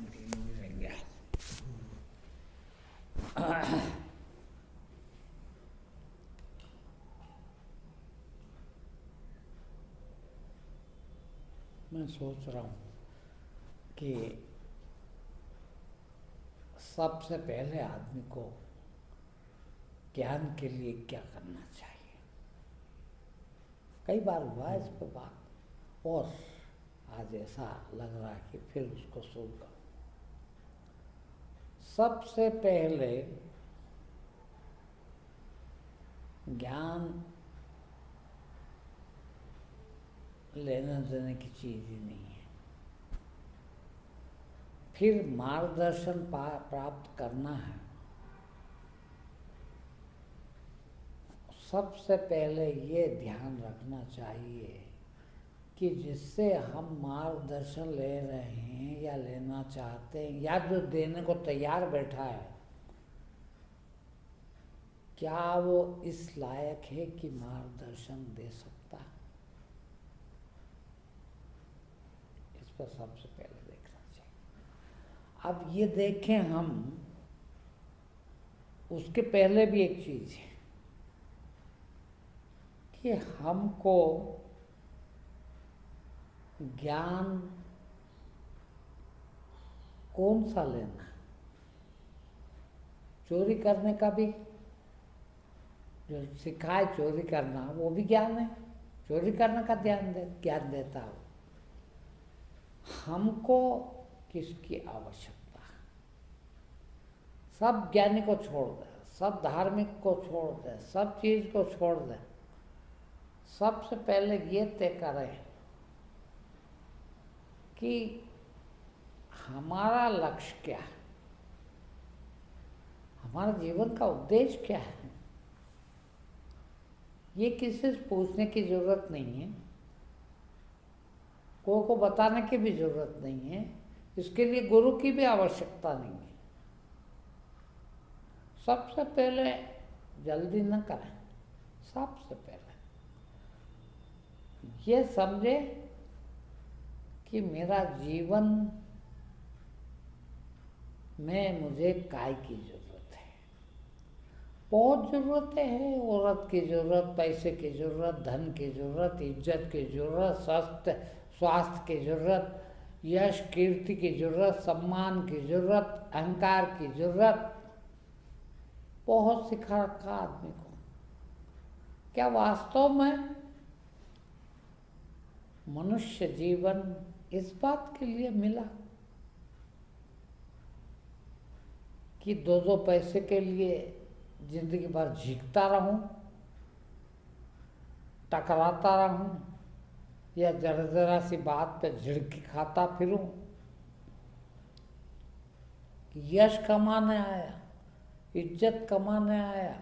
Continue ही रहेंगे। मैं सोच रहा हूँ कि सबसे पहले आदमी को ज्ञान के लिए क्या करना चाहिए। कई बार हुआ इस पर बात और आज ऐसा लग रहा है कि फिर उसको शुरू करूँ। सबसे पहले ज्ञान लेने देने की चीज़ ही नहीं है। फिर मार्गदर्शन प्राप्त करना है। सबसे पहले ये ध्यान रखना चाहिए कि जिससे हम मार्गदर्शन ले रहे हैं या लेना चाहते हैं या जो देने को तैयार बैठा है, क्या वो इस लायक है कि मार्गदर्शन दे सकता है। इस पर सबसे पहले देखना चाहिए। अब ये देखें हम, उसके पहले भी एक चीज़ है कि हमको ज्ञान कौन सा लेना है। चोरी करने का भी जो सिखाए चोरी करना वो भी ज्ञान है। चोरी करने का ज्ञान देता हो। हमको किसकी आवश्यकता है। सब ज्ञानी को छोड़ दे, सब धार्मिक को छोड़ दे, सब चीज को छोड़ दे। सबसे पहले ये तय करें कि हमारा लक्ष्य क्या है, हमारे जीवन का उद्देश्य क्या है। ये किसी से पूछने की जरूरत नहीं है, को बताने की भी जरूरत नहीं है, इसके लिए गुरु की भी आवश्यकता नहीं है। सबसे पहले जल्दी न करें। सबसे पहले ये समझे कि मेरा जीवन में मुझे काय की जरूरत है। बहुत ज़रूरतें हैं। औरत की ज़रूरत, पैसे की ज़रूरत, धन की ज़रूरत, इज्जत की ज़रूरत, स्वास्थ्य की ज़रूरत, यश कीर्ति की ज़रूरत, सम्मान की ज़रूरत, अहंकार की ज़रूरत। बहुत सिखा रखा आदमी को। क्या वास्तव में मनुष्य जीवन इस बात के लिए मिला कि दो पैसे के लिए जिंदगी भर झीकता रहूं, टकराता रहूं या जरा जरा सी बात पे झिड़की खाता फिरूं। यश कमाने आया, इज्जत कमाने आया,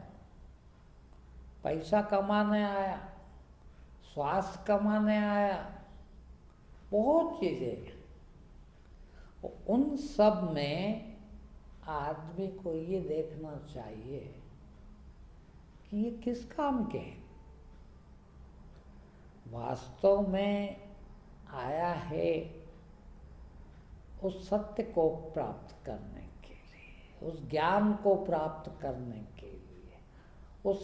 पैसा कमाने आया, स्वास्थ्य कमाने आया, बहुत चीजें। उन सब में आदमी को ये देखना चाहिए कि ये किस काम के हैं। वास्तव में आया है उस सत्य को प्राप्त करने के लिए, उस ज्ञान को प्राप्त करने के लिए, उस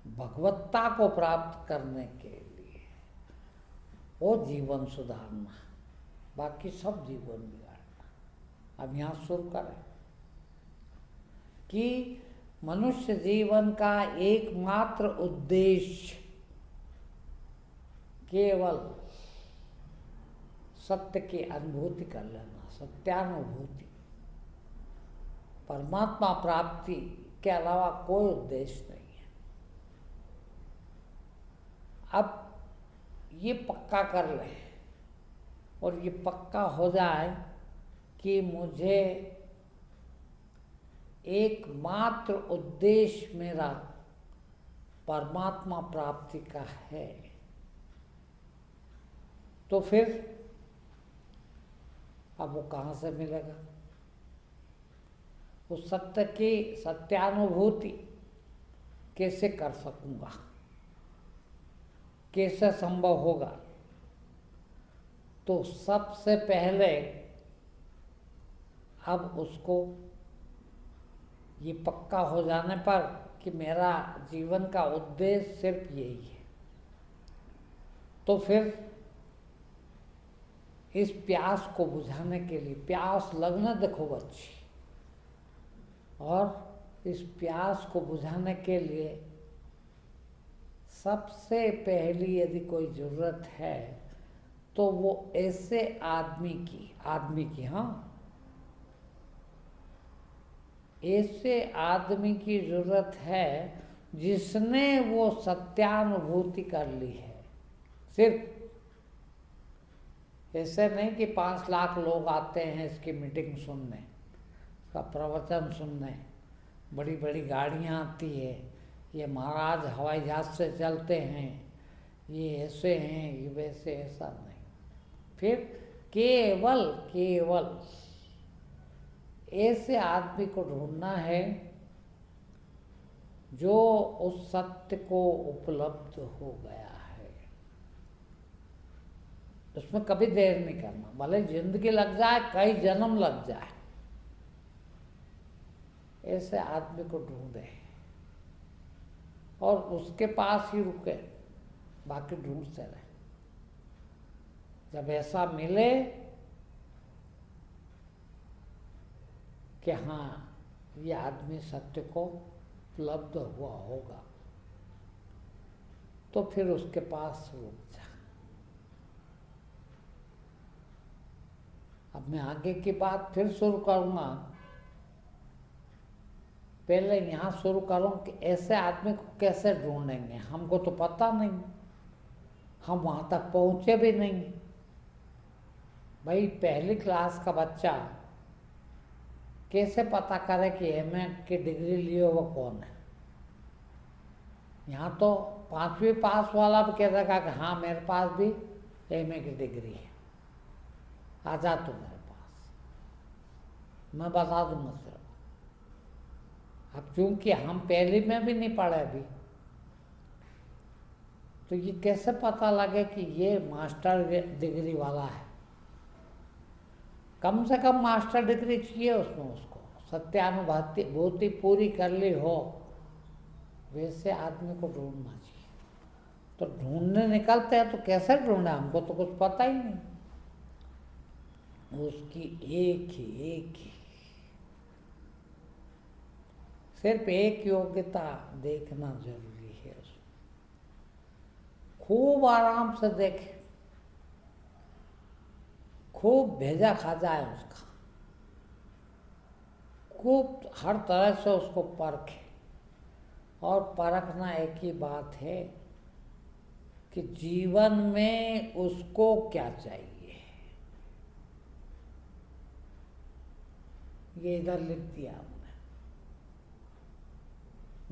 भगवत्ता को प्राप्त करने के लिए। वो जीवन सुधारना, बाकी सब जीवन बिगाड़ना। अब यहाँ शुरू करें कि मनुष्य जीवन का एकमात्र उद्देश्य केवल सत्य की अनुभूति कर लेना, सत्यानुभूति। परमात्मा प्राप्ति के अलावा कोई उद्देश्य नहीं है। अब ये पक्का कर लें और ये पक्का हो जाए कि मुझे एकमात्र उद्देश्य मेरा परमात्मा प्राप्ति का है, तो फिर अब वो कहाँ से मिलेगा। उस सत्य की सत्यानुभूति कैसे कर सकूंगा, कैसे संभव होगा। तो सबसे पहले अब उसको ये पक्का हो जाने पर कि मेरा जीवन का उद्देश्य सिर्फ यही है, तो फिर इस प्यास को बुझाने के लिए, प्यास लगना देखो बच्ची, और इस प्यास को बुझाने के लिए सबसे पहली यदि कोई ज़रूरत है तो वो ऐसे आदमी की हाँ, ऐसे आदमी की ज़रूरत है जिसने वो सत्यानुभूति कर ली है। सिर्फ ऐसे नहीं कि 5 लाख लोग आते हैं इसकी मीटिंग सुनने, इसका प्रवचन सुनने, बड़ी बड़ी गाड़ियाँ आती है, ये महाराज हवाई जहाज से चलते हैं, ये ऐसे हैं, ये वैसे, ऐसा नहीं। फिर केवल ऐसे आदमी को ढूंढना है जो उस सत्य को उपलब्ध हो गया है। उसमें कभी देर नहीं करना, भले जिंदगी लग जाए, कई जन्म लग जाए, ऐसे आदमी को ढूंढे और उसके पास ही रुके, बाकी ढूंढते रहे। जब ऐसा मिले कि हाँ ये आदमी सत्य को उपलब्ध हुआ होगा, तो फिर उसके पास रुक जा। अब मैं आगे की बात फिर शुरू करूँगा, पहले यहाँ शुरू करूँ कि ऐसे आदमी को कैसे ढूंढेंगे। हमको तो पता नहीं, हम वहाँ तक पहुँचे भी नहीं। भाई पहली क्लास का बच्चा कैसे पता करे कि एमए की डिग्री लिए वो कौन है। यहाँ तो 5वीं पास वाला भी कह देगा कि हाँ मेरे पास भी एमए की डिग्री है, आ जा तू मेरे पास, मैं बता दूँगा सिर्फ। अब चूंकि हम पहली में भी नहीं पढ़े अभी, तो ये कैसे पता लगे कि ये मास्टर डिग्री वाला है। कम से कम मास्टर डिग्री चाहिए उसमें, उसको सत्यानुभूति पूरी कर ली हो, वैसे आदमी को ढूंढना चाहिए। तो ढूंढने निकलते हैं तो कैसे ढूंढे, हमको तो कुछ पता ही नहीं। उसकी एक ही सिर्फ एक योग्यता देखना जरूरी है। उसमें खूब आराम से देखे, खूब भेजा खा जाए उसका, खूब हर तरह से उसको परखे। और परखना एक ही बात है कि जीवन में उसको क्या चाहिए। ये इधर लिख दिया हमने।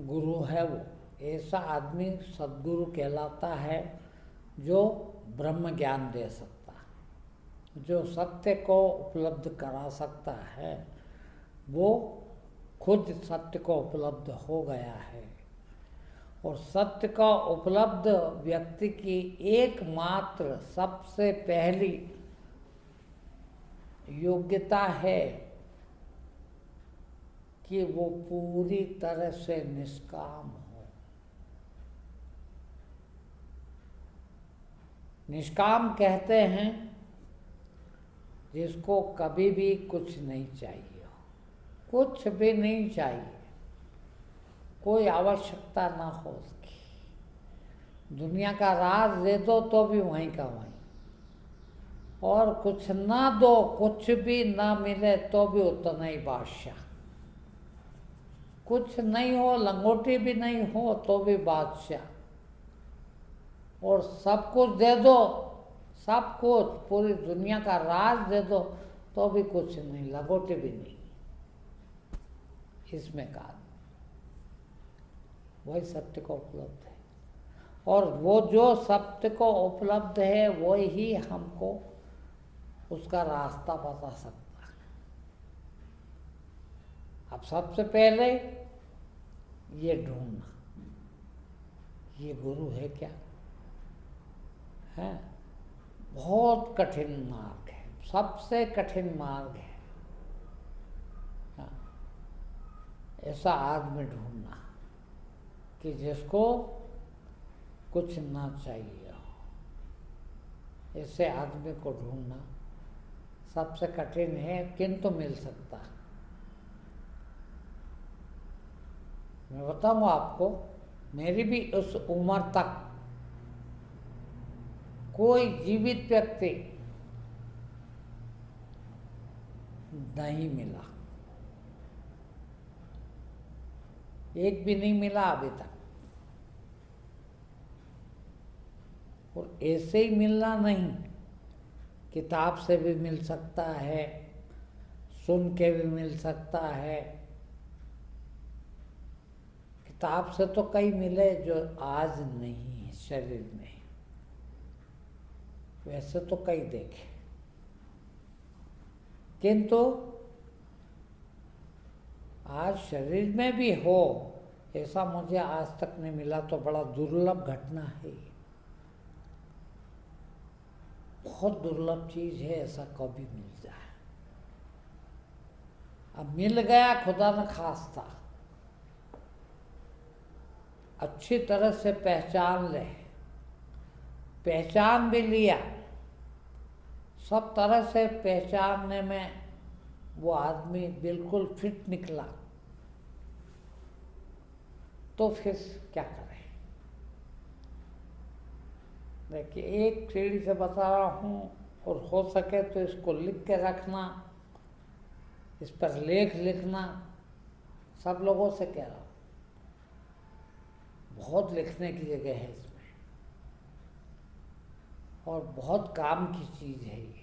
गुरु है वो, ऐसा आदमी सद्गुरु कहलाता है जो ब्रह्म ज्ञान दे सकता है, जो सत्य को उपलब्ध करा सकता है। वो खुद सत्य को उपलब्ध हो गया है, और सत्य का उपलब्ध व्यक्ति की एकमात्र सबसे पहली योग्यता है कि वो पूरी तरह से निष्काम हो। निष्काम कहते हैं जिसको कभी भी कुछ नहीं चाहिए हो, कुछ भी नहीं चाहिए, कोई आवश्यकता ना हो उसकी। दुनिया का राज दे दो तो भी वहीं का वहीं, और कुछ ना दो, कुछ भी ना मिले तो भी उतना ही बादशाह। कुछ नहीं हो, लंगोटी भी नहीं हो तो भी बादशाह। और सब कुछ दे दो, सब कुछ, पूरी दुनिया का राज दे दो तो भी कुछ नहीं, लंगोटी भी नहीं। इसमें कहा वही सत्य को उपलब्ध है, और वो जो सत्य को उपलब्ध है वही ही हमको उसका रास्ता बता सकता है। अब सबसे पहले ये ढूंढना, ये गुरु है क्या है। बहुत कठिन मार्ग है, सबसे कठिन मार्ग है। ऐसा आदमी ढूंढना कि जिसको कुछ ना चाहिए हो। ऐसे आदमी को ढूंढना सबसे कठिन है, किंतु मिल सकता है। मैं बताऊँ आपको, मेरी भी उस उम्र तक कोई जीवित व्यक्ति नहीं मिला, एक भी नहीं मिला अभी तक। और ऐसे ही मिलना नहीं, किताब से भी मिल सकता है, सुन के भी मिल सकता है। किताब से तो कई मिले जो आज नहीं है शरीर में, वैसे तो कई देखे, किंतु आज शरीर में भी हो ऐसा मुझे आज तक नहीं मिला, तो बड़ा दुर्लभ घटना है। बहुत दुर्लभ चीज है, ऐसा कभी मिल जाए। अब मिल गया, खुदा न खास्ता, अच्छी तरह से पहचान ले, पहचान भी लिया, सब तरह से पहचानने में वो आदमी बिल्कुल फिट निकला, तो फिर क्या करें। देखिए, एक सीढ़ी से बता रहा हूँ, और हो सके तो इसको लिख के रखना, इस पर लेख लिखना। सब लोगों से कह रहा हूँ, बहुत लिखने की जगह है इसमें, और बहुत काम की चीज है ये।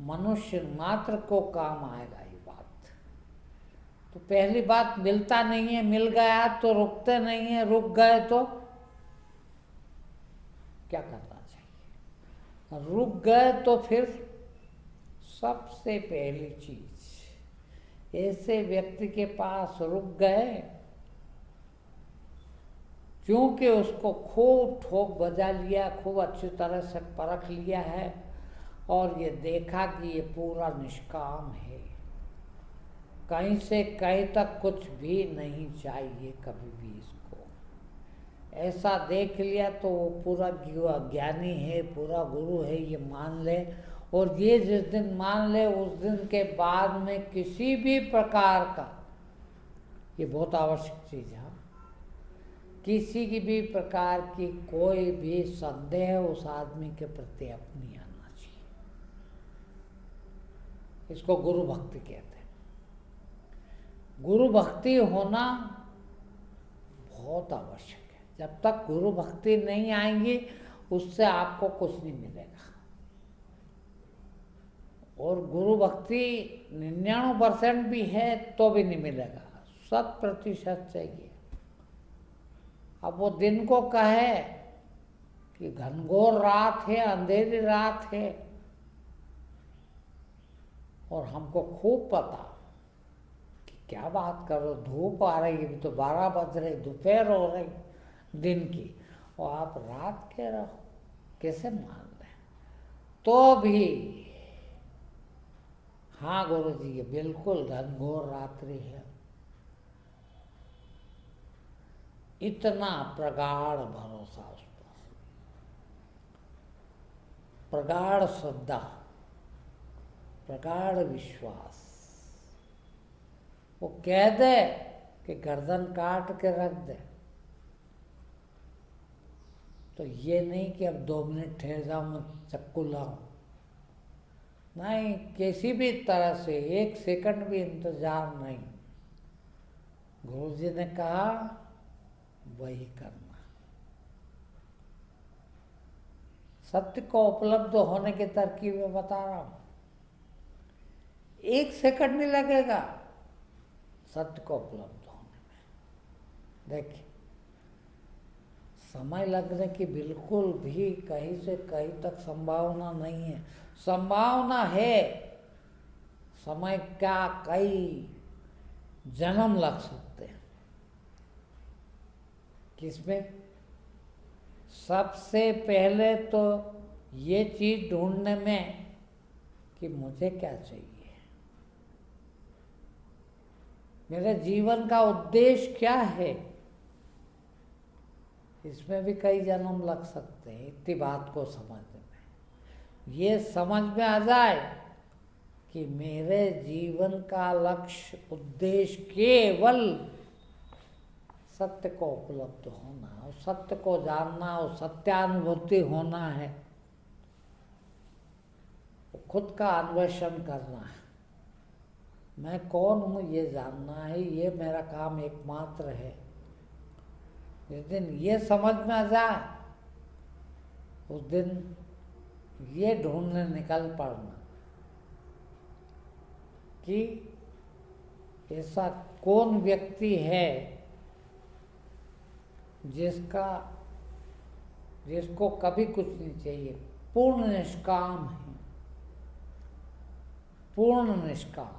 मनुष्य मात्र को काम आएगा ये बात। तो पहली बात, मिलता नहीं है, मिल गया तो रुकते नहीं है, रुक गए तो क्या करना चाहिए। रुक गए तो फिर सबसे पहली चीज, ऐसे व्यक्ति के पास रुक गए क्योंकि उसको खूब ठोक बजा लिया, खूब अच्छी तरह से परख लिया है, और ये देखा कि ये पूरा निष्काम है, कहीं से कहीं तक कुछ भी नहीं चाहिए कभी भी इसको। ऐसा देख लिया तो वो पूरा ज्ञानी है, पूरा गुरु है, ये मान ले। और ये जिस दिन मान ले, उस दिन के बाद में किसी भी प्रकार का, ये बहुत आवश्यक चीज है, किसी की भी प्रकार की कोई भी संदेह उस आदमी के प्रति अपनी आना चाहिए। इसको गुरु भक्ति कहते हैं। गुरु भक्ति होना बहुत आवश्यक है। जब तक गुरु भक्ति नहीं आएंगी, उससे आपको कुछ नहीं मिलेगा। और गुरु भक्ति 99% भी है तो भी नहीं मिलेगा, 100% चाहिए। अब वो दिन को कहे कि घनघोर रात है, अंधेरी रात है, और हमको खूब पता कि क्या बात करो, धूप आ रही है, तो 12 बज रही, दोपहर हो रही दिन की, और आप रात कह रहे हो, कैसे मान लें। तो भी हाँ गुरु जी, ये बिल्कुल घनघोर रात्रि है। इतना प्रगाढ़ भरोसा उस पर, प्रगाढ़ श्रद्धा, प्रगाढ़ विश्वास। वो कह दे कि गर्दन काट के रख दे, तो ये नहीं कि अब 2 मिनट ठहर जाऊं, मैं चक्कू लाऊं, नहीं, किसी भी तरह से 1 सेकंड भी इंतजार नहीं। गुरु जी ने कहा वही करना। सत्य को उपलब्ध होने की तरकीब में बता रहा हूं, 1 सेकंड नहीं लगेगा सत्य को उपलब्ध होने में। देखिए, समय लगने की बिल्कुल भी कहीं से कहीं तक संभावना नहीं है। संभावना है, समय का कई जन्म लग सकते हैं। किसमें? सबसे पहले तो ये चीज ढूंढने में कि मुझे क्या चाहिए। मेरे जीवन का उद्देश्य क्या है, इसमें भी कई जन्म लग सकते हैं इतनी बात को समझने में। ये समझ में आ जाए कि मेरे जीवन का लक्ष्य उद्देश्य केवल सत्य को उपलब्ध होना, उस सत्य को जानना, उस सत्यानुभूति होना है, खुद का अन्वेषण करना है। मैं कौन हूँ ये जानना है, ये मेरा काम एकमात्र है। जिस दिन ये समझ में आ जाए उस दिन ये ढूंढने निकल पड़ना कि ऐसा कौन व्यक्ति है जिसको कभी कुछ नहीं चाहिए, पूर्ण निष्काम है, पूर्ण निष्काम।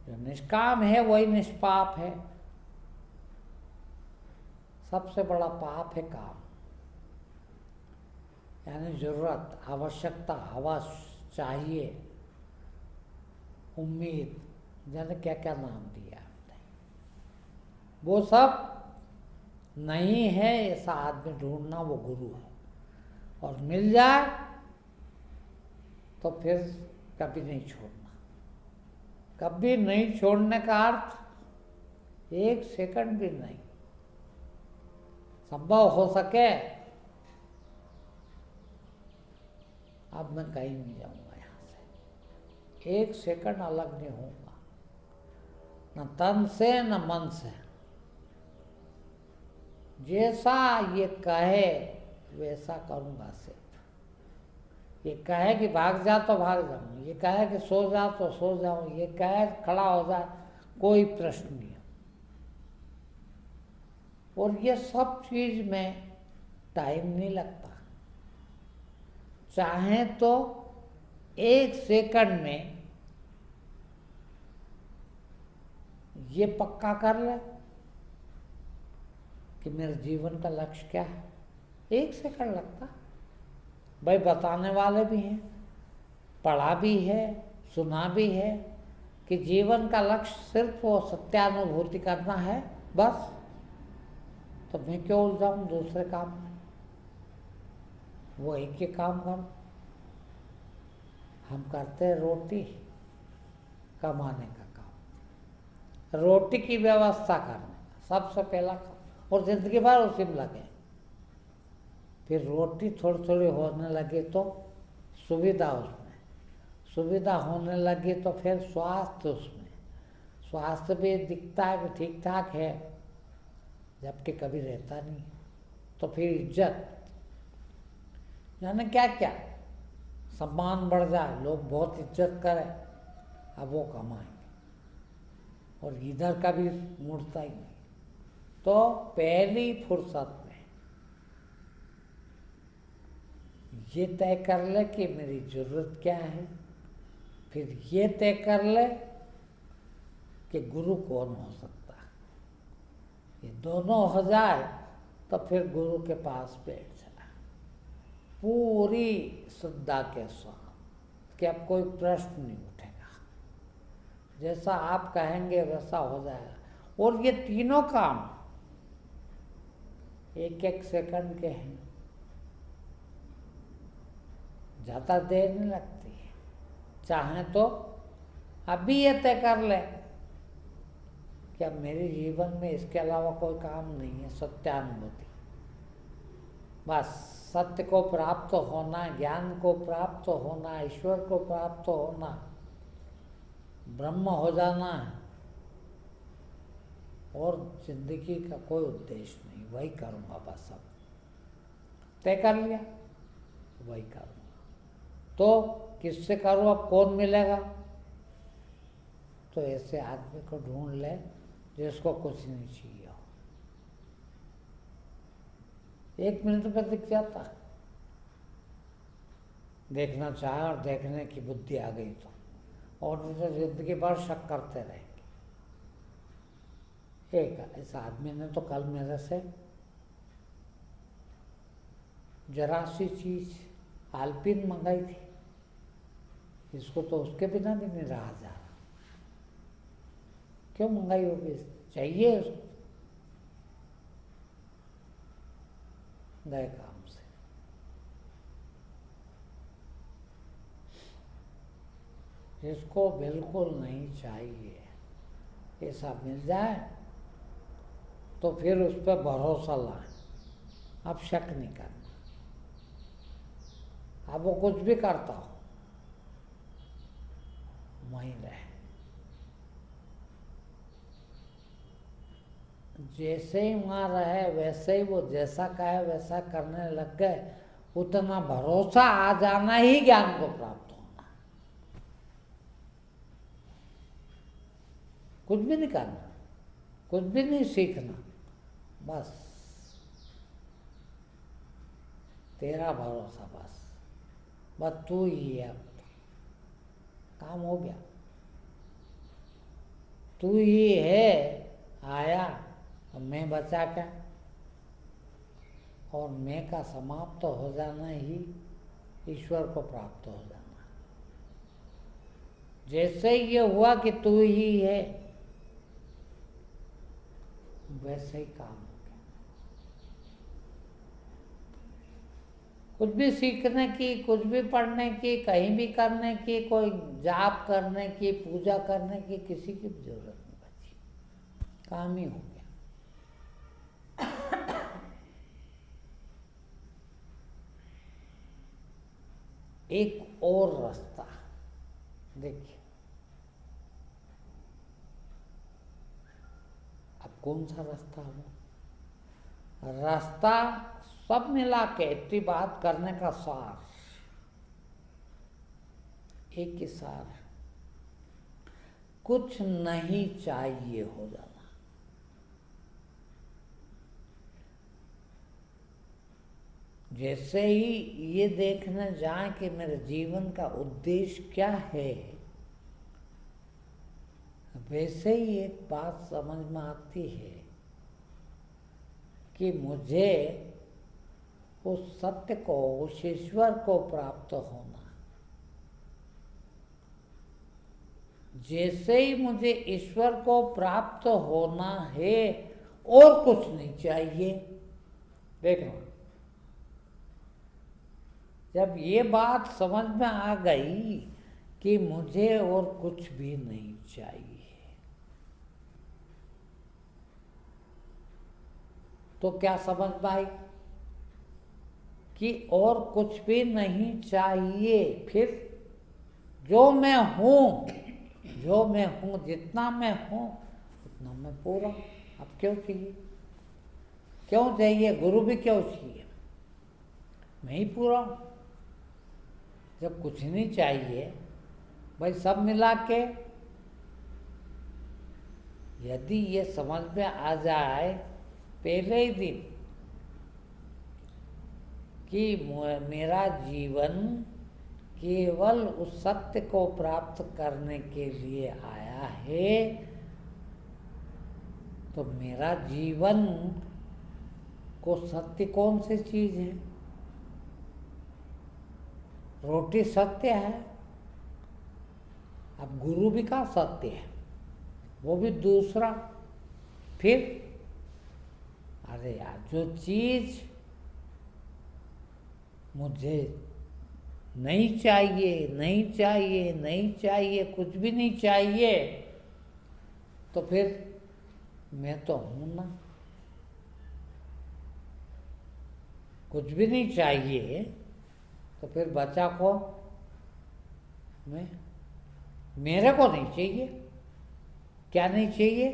जो निष्काम है वही निष्पाप है। सबसे बड़ा पाप है काम, यानी जरूरत, आवश्यकता, हवस, चाहिए, उम्मीद, जाने क्या क्या नाम दिया आपने, वो सब नहीं है। ऐसा आदमी ढूंढना वो गुरु है, और मिल जाए तो फिर कभी नहीं छोड़ना। कभी नहीं छोड़ने का अर्थ एक सेकंड भी नहीं। संभव हो सके अब मैं कहीं नहीं जाऊंगा यहाँ से, एक सेकंड अलग नहीं होऊंगा, न तन से न मन से। जैसा ये कहे वैसा करूंगा सिर्फ। ये कहे कि भाग जा तो भाग जाऊं, ये कहे कि सो जा तो सो जाऊं, ये कहे खड़ा हो जाए, कोई प्रश्न नहीं। और ये सब चीज में टाइम नहीं लगता। चाहे तो एक सेकंड में ये पक्का कर ले कि मेरे जीवन का लक्ष्य क्या है। एक सेकंड लगता। भाई बताने वाले भी हैं, पढ़ा भी है, सुना भी है कि जीवन का लक्ष्य सिर्फ वो सत्यानुभूति करना है, बस। तो मैं क्यों उलझाऊं दूसरे काम में, वो एक ही काम करो। हम करते हैं रोटी कमाने का काम, रोटी की व्यवस्था करने का सबसे पहला काम, और जिंदगी भर उसी में लगे। फिर रोटी थोड़ी थोड़ी होने लगी तो सुविधा उसमें, सुविधा होने लगी तो फिर स्वास्थ्य उसमें, स्वास्थ्य भी दिखता है कि ठीक ठाक है, जबकि कभी रहता नहीं। तो फिर इज्जत, यानी क्या क्या, सम्मान बढ़ जाए, लोग बहुत इज्जत करें, अब वो कमाएंगे, और इधर का भी मुड़ता ही नहीं। तो पहली फुर्सत में ये तय कर ले कि मेरी जरूरत क्या है, फिर ये तय कर ले कि गुरु कौन हो सकता है। ये दोनों हो जाए तो फिर गुरु के पास बैठ जाए पूरी श्रद्धा के साथ कि अब कोई प्रश्न नहीं उठेगा, जैसा आप कहेंगे वैसा हो जाएगा। और ये तीनों काम एक एक सेकंड के हैं, ज़्यादा देर नहीं लगती है। चाहे तो अभी ये तय कर ले कि अब मेरे जीवन में इसके अलावा कोई काम नहीं है, सत्यानुभूति, बस सत्य को प्राप्त होना, ज्ञान को प्राप्त होना, ईश्वर को प्राप्त होना, ब्रह्म हो जाना है, और जिंदगी का कोई उद्देश्य नहीं, वही करूँगा बस। अब तय कर लिया, वही करूँगा। तो किससे करूँ, अब कौन मिलेगा? तो ऐसे आदमी को ढूंढ ले जिसको कुछ नहीं चाहिए हो। 1 मिनट में दिख जाता, देखना चाहे और देखने की बुद्धि आ गई तो, और मुझे जिंदगी भर शक करते रहेंगे। एक ऐसा आदमी ने तो कल मेरे से जरा सी चीज आलपिन मंगाई थी, इसको तो उसके बिना भी नहीं रहा जा रहा। क्यों मंगाई होगी? चाहिए उसको, गए काम से। जिसको बिल्कुल नहीं चाहिए ऐसा मिल जाए तो फिर उस पर भरोसा लाए, अब शक नहीं करना। अब वो कुछ भी करता हो वहीं रहे। जैसे ही वहाँ रहे वैसे ही वो जैसा कहे वैसा करने लग गए, उतना भरोसा आ जाना ही ज्ञान को प्राप्त होना। कुछ भी नहीं करना, कुछ भी नहीं सीखना, बस तेरा भरोसा, बस तू ही है। अब काम हो गया, तू ही है आया, और मैं बचा क्या? और मैं का समाप्त तो हो जाना ही ईश्वर को प्राप्त हो जाना। जैसे ही ये हुआ कि तू ही है, वैसे ही काम हो गया। कुछ भी सीखने की, कुछ भी पढ़ने की, कहीं भी करने की, कोई जाप करने की, पूजा करने की किसी की जरूरत नहीं बची, काम ही हो गया। एक और रास्ता देखिए, अब कौन सा रास्ता हो? रास्ता सब मिला के इतनी बात करने का सार एक ही सार है, कुछ नहीं चाहिए हो जाना। जैसे ही ये देखने जाए कि मेरे जीवन का उद्देश्य क्या है, वैसे ही एक बात समझ में आती है कि मुझे उस सत्य को, उस ईश्वर को प्राप्त होना। जैसे ही मुझे ईश्वर को प्राप्त होना है और कुछ नहीं चाहिए। देखना, जब ये बात समझ में आ गई कि मुझे और कुछ भी नहीं चाहिए, तो क्या समझ में आई कि और कुछ भी नहीं चाहिए। फिर जो मैं हूँ, जो मैं हूँ, जितना मैं हूँ उतना मैं पूरा। अब क्यों चाहिए? क्यों चाहिए? गुरु भी क्यों चाहिए? मैं ही पूरा हूँ। जब कुछ नहीं चाहिए भाई, सब मिला के यदि ये समझ में आ जाए पहले ही दिन कि मेरा जीवन केवल उस सत्य को प्राप्त करने के लिए आया है, तो मेरा जीवन को सत्य कौन सी चीज है? रोटी सत्य है। अब गुरु भी का सत्य है, वो भी दूसरा। फिर अरे यार, जो चीज मुझे नहीं चाहिए, नहीं चाहिए, नहीं चाहिए, कुछ भी नहीं चाहिए, तो फिर मैं तो हूं ना। कुछ भी नहीं चाहिए तो फिर बचा कौन? मैं। मेरे को नहीं चाहिए। क्या नहीं चाहिए?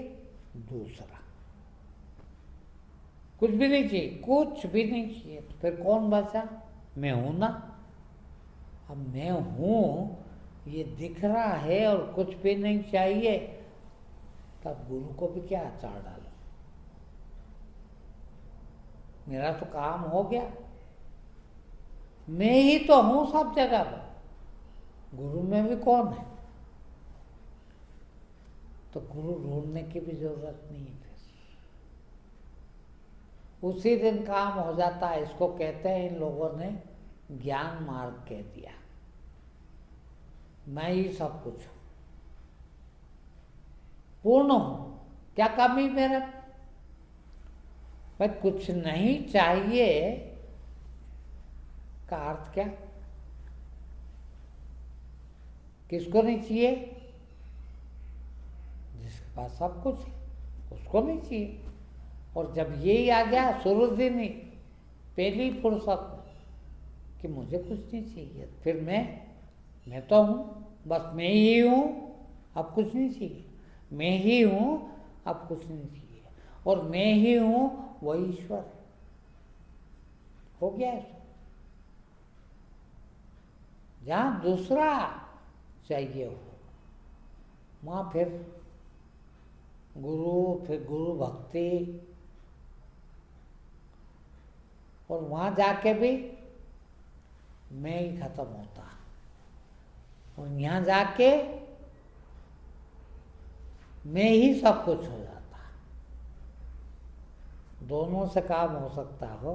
दूसरा। कुछ भी नहीं चाहिए, कुछ भी नहीं चाहिए, तो फिर कौन बचा? मैं हूं ना। अब मैं हूं ये दिख रहा है और कुछ भी नहीं चाहिए, तब गुरु को भी क्या आचार डालो? मेरा तो काम हो गया। मैं ही तो हूं सब जगह पर, गुरु में भी कौन है? तो गुरु ढूंढने की भी जरूरत नहीं है। फिर उसी दिन काम हो जाता है। इसको कहते हैं इन लोगों ने ज्ञान मार्ग कह दिया। मैं ही सब कुछ हूं। पूर्ण हूं, क्या कमी मेरा? भाई कुछ नहीं चाहिए का अर्थ क्या? किसको नहीं चाहिए? जिसके पास सब कुछ है उसको नहीं चाहिए। और जब यही आ गया शुरू दिन ही पहली फुर्सत में कि मुझे कुछ नहीं चाहिए, फिर मैं तो हूं, बस मैं ही हूं, अब कुछ नहीं चाहिए। मैं ही हूं, अब कुछ नहीं चाहिए। और मैं ही हूं वही ईश्वर है। हो गया है। जहां दूसरा चाहिए हो वहां फिर गुरु भक्ति, और वहां जाके भी मैं ही खत्म होता, और यहां जाके मैं ही सब कुछ हो जाता। दोनों से काम हो सकता हो।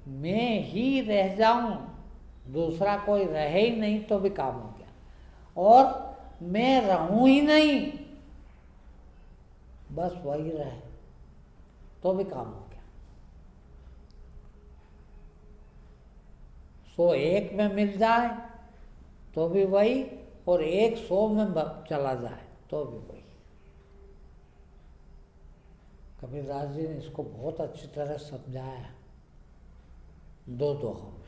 मैं ही रह जाऊं, दूसरा कोई रहे ही नहीं तो भी काम हो गया। और मैं रहूं ही नहीं, बस वही रहे तो भी काम हो गया। सो एक में मिल जाए तो भी वही, और एक 100 में चला जाए तो भी वही। कबीरदास जी ने इसको बहुत अच्छी तरह समझाया दो दोहों में।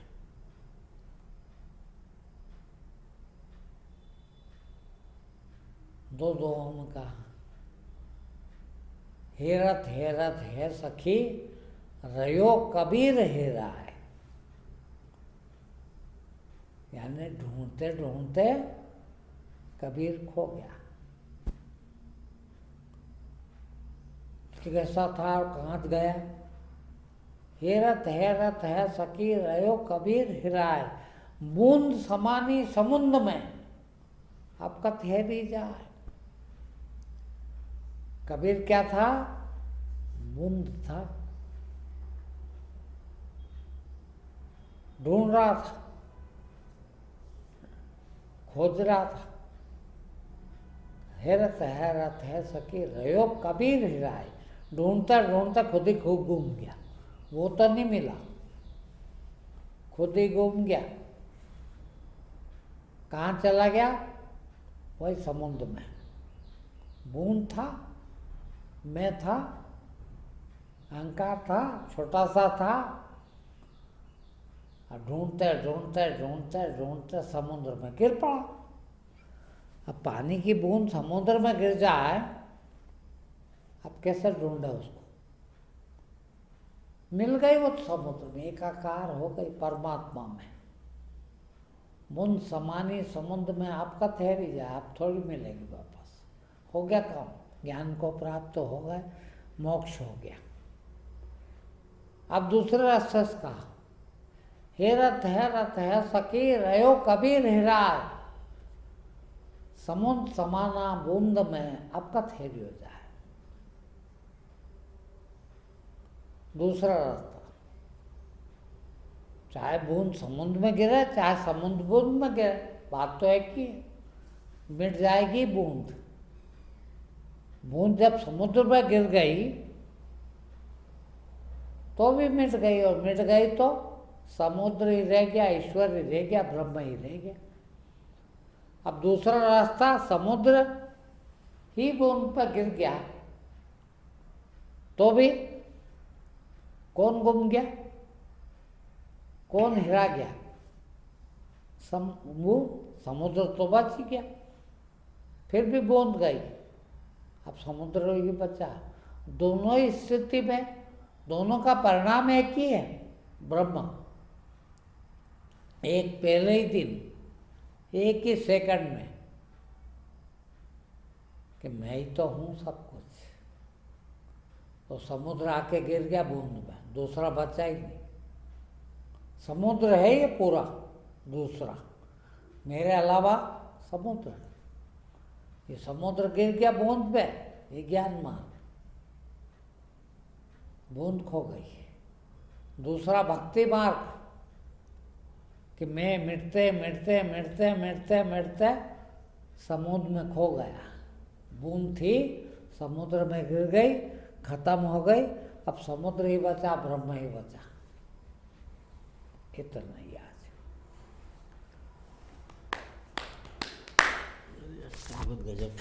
दो दोहों में कहा, हेरत हेरत है सखी रयो कबीर हेरा है। यानी ढूंढते ढूंढते कबीर खो गया। कैसा था और कहाँ गया? हेरत हेरत है सखी रयो कबीर हिराय, बूंद समानी समुद्र में अब का ठहरी जाए। कबीर क्या था? बूंद था, ढूंढ रहा था, खोज रहा था। हैरत हैरत है सकी रयो कबीर हिराय, ढूंढता ढूंढता खुद ही खूब घूम गया। वो तो नहीं मिला, खुद ही घूम गया। कहाँ चला गया? वही समुद्र में। बूंद था, मैं था, अहंकार था, छोटा सा था, और ढूंढते ढूंढते ढूंढते ढूंढते समुद्र में गिर पड़ा। अब पानी की बूंद समुद्र में गिर जाए, अब कैसे ढूंढे उसको? मिल गई वो समुद्र में, एकाकार हो गई परमात्मा में। बूंद समानी समुद्र में आपका ठहरी जाए, आप थोड़ी मिलेगी वापस। हो गया काम, ज्ञान को प्राप्त हो गए, मोक्ष हो गया। अब दूसरे रास्ते से कहा, हेरत है सकी रयो कबीर हिराय, समुद्र समाना बूंद में आपका ठहरी हो जाए। दूसरा रास्ता, चाहे बूंद समुद्र में गिरे चाहे समुद्र बूंद में गिरे, बात तो एक ही है, मिट जाएगी बूंद। बूंद जब समुद्र में गिर गई तो भी मिट गई, और मिट गई तो समुद्र ही रह गया, ईश्वर ही रह गया, ब्रह्म ही रह गया। अब दूसरा रास्ता, समुद्र ही बूंद पर गिर गया तो भी कौन गुम गया, कौन हिरा गया? समुद्र तो बच ही गया, फिर भी बूंद गई, अब समुद्र ही बचा। दोनों ही स्थिति में दोनों का परिणाम एक ही है, ब्रह्म। एक पहले ही दिन, एक ही सेकंड में कि मैं ही तो हूं सब कुछ। तो समुद्र आके गिर गया बूंद में, दूसरा बचा ही नहीं। समुद्र है ये पूरा, दूसरा मेरे अलावा समुद्र है। ये समुद्र गिर गया बूंद पे, ये ज्ञान मार्ग, बूंद खो गई। दूसरा भक्ति मार्ग कि मैं मिटते मिटते मिटते मिटते मिटते समुद्र में खो गया, बूंद थी समुद्र में गिर गई, खत्म हो गई, अब समुद्र ही बचा, ब्रह्म ही बचा। इतना ही आज। बहुत गजब।